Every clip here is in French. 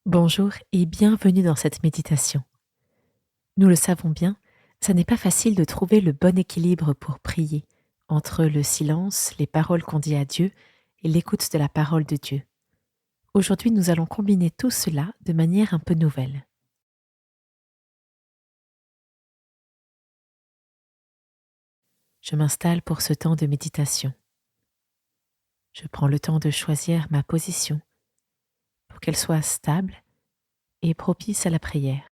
Bonjour et bienvenue dans cette méditation. Nous le savons bien, ça n'est pas facile de trouver le bon équilibre pour prier entre le silence, les paroles qu'on dit à Dieu et l'écoute de la parole de Dieu. Aujourd'hui, nous allons combiner tout cela de manière un peu nouvelle. Je m'installe pour ce temps de méditation. Je prends le temps de choisir ma position pour qu'elle soit stable et propice à la prière.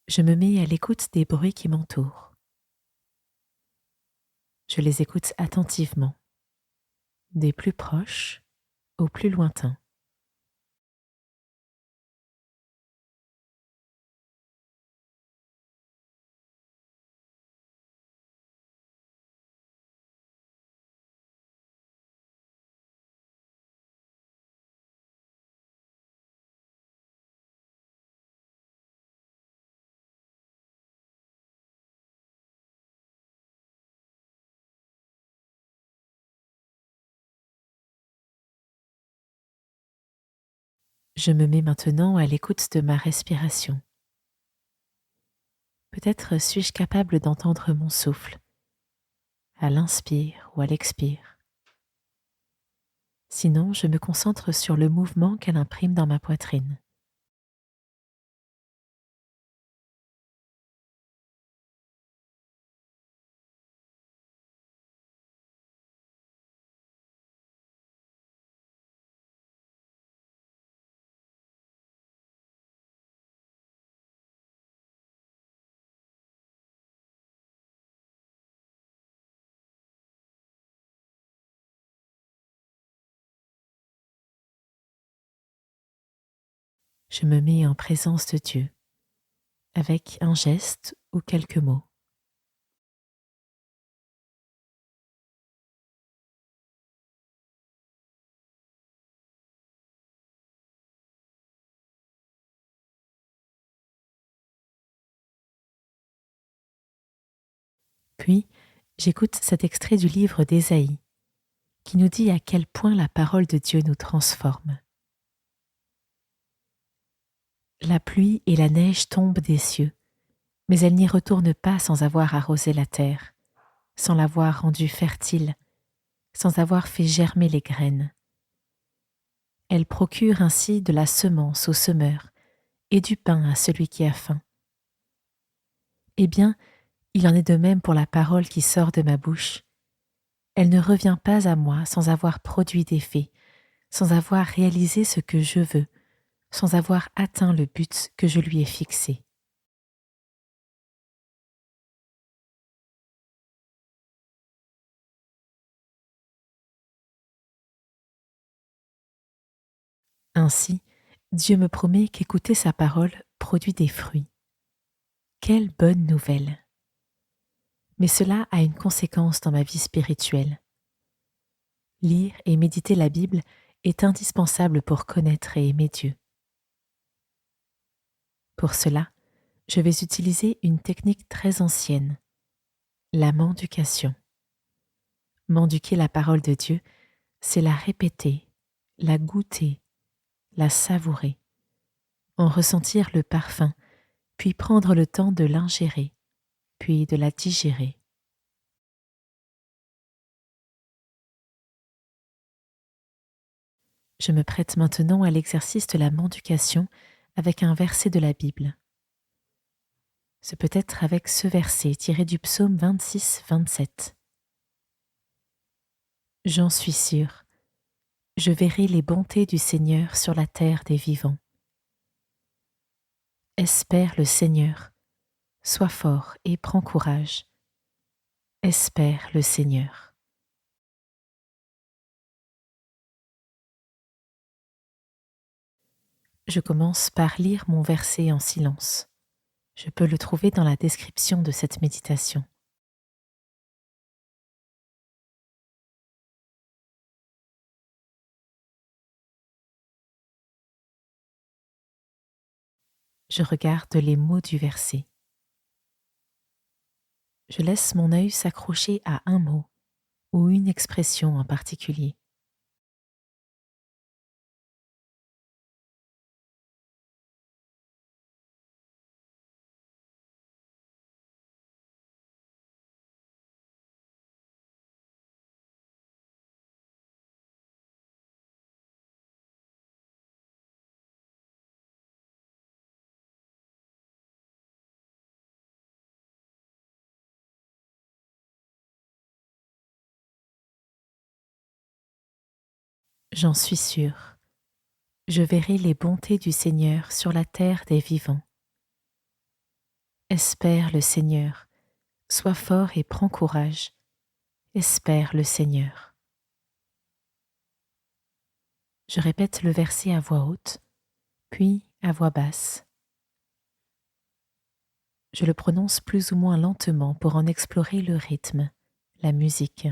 Je me mets à l'écoute des bruits qui m'entourent. Je les écoute attentivement, des plus proches aux plus lointains. Je me mets maintenant à l'écoute de ma respiration. Peut-être suis-je capable d'entendre mon souffle, à l'inspire ou à l'expire. Sinon, je me concentre sur le mouvement qu'elle imprime dans ma poitrine. Je me mets en présence de Dieu, avec un geste ou quelques mots. Puis, j'écoute cet extrait du livre d'Ésaïe, qui nous dit à quel point la parole de Dieu nous transforme. La pluie et la neige tombent des cieux, mais elles n'y retournent pas sans avoir arrosé la terre, sans l'avoir rendue fertile, sans avoir fait germer les graines. Elle procure ainsi de la semence au semeur et du pain à celui qui a faim. Eh bien, il en est de même pour la parole qui sort de ma bouche. Elle ne revient pas à moi sans avoir produit d'effet, sans avoir réalisé ce que je veux, sans avoir atteint le but que je lui ai fixé. Ainsi, Dieu me promet qu'écouter sa parole produit des fruits. Quelle bonne nouvelle! Mais cela a une conséquence dans ma vie spirituelle. Lire et méditer la Bible est indispensable pour connaître et aimer Dieu. Pour cela, je vais utiliser une technique très ancienne, la mendication. Mendiquer la parole de Dieu, c'est la répéter, la goûter, la savourer, en ressentir le parfum, puis prendre le temps de l'ingérer, puis de la digérer. Je me prête maintenant à l'exercice de la mendication avec un verset de la Bible. C'est peut-être avec ce verset tiré du psaume 26-27. J'en suis sûr, je verrai les bontés du Seigneur sur la terre des vivants. Espère le Seigneur, sois fort et prends courage. Espère le Seigneur. Je commence par lire mon verset en silence. Je peux le trouver dans la description de cette méditation. Je regarde les mots du verset. Je laisse mon œil s'accrocher à un mot ou une expression en particulier. J'en suis sûre, je verrai les bontés du Seigneur sur la terre des vivants. Espère le Seigneur, sois fort et prends courage. Espère le Seigneur. Je répète le verset à voix haute, puis à voix basse. Je le prononce plus ou moins lentement pour en explorer le rythme, la musique.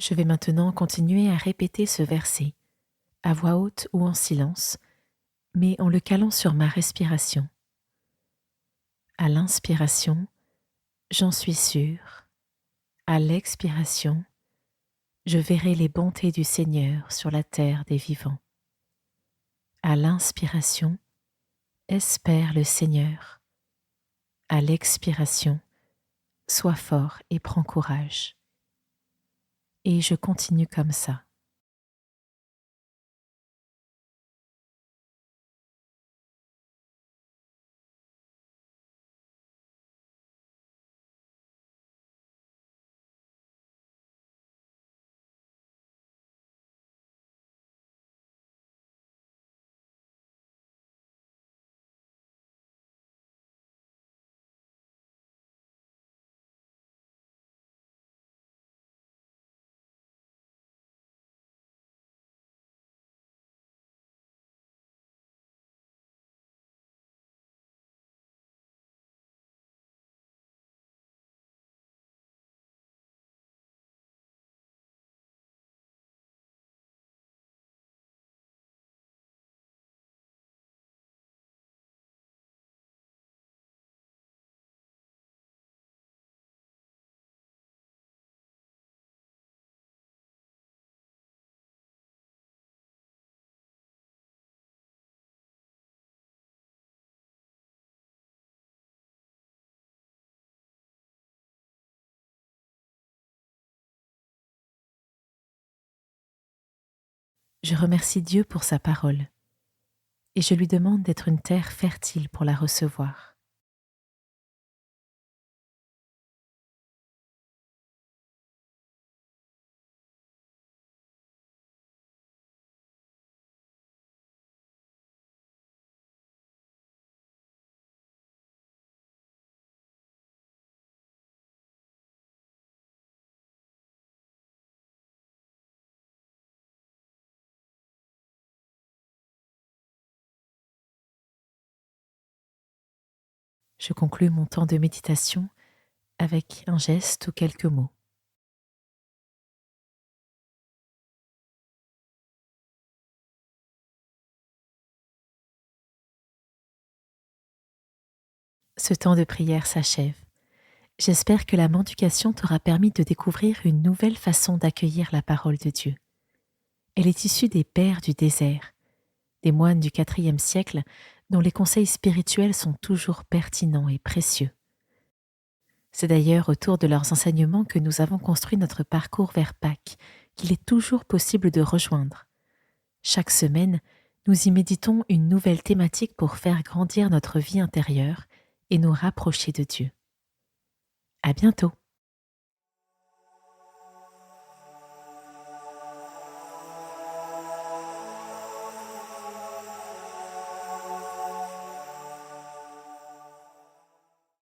Je vais maintenant continuer à répéter ce verset, à voix haute ou en silence, mais en le calant sur ma respiration. À l'inspiration, j'en suis sûre. À l'expiration, je verrai les bontés du Seigneur sur la terre des vivants. À l'inspiration, espère le Seigneur. À l'expiration, sois fort et prends courage. Et je continue comme ça. Je remercie Dieu pour sa parole et je lui demande d'être une terre fertile pour la recevoir. Je conclus mon temps de méditation avec un geste ou quelques mots. Ce temps de prière s'achève. J'espère que la mendication t'aura permis de découvrir une nouvelle façon d'accueillir la parole de Dieu. Elle est issue des pères du désert, des moines du IVe siècle dont les conseils spirituels sont toujours pertinents et précieux. C'est d'ailleurs autour de leurs enseignements que nous avons construit notre parcours vers Pâques, qu'il est toujours possible de rejoindre. Chaque semaine, nous y méditons une nouvelle thématique pour faire grandir notre vie intérieure et nous rapprocher de Dieu. À bientôt!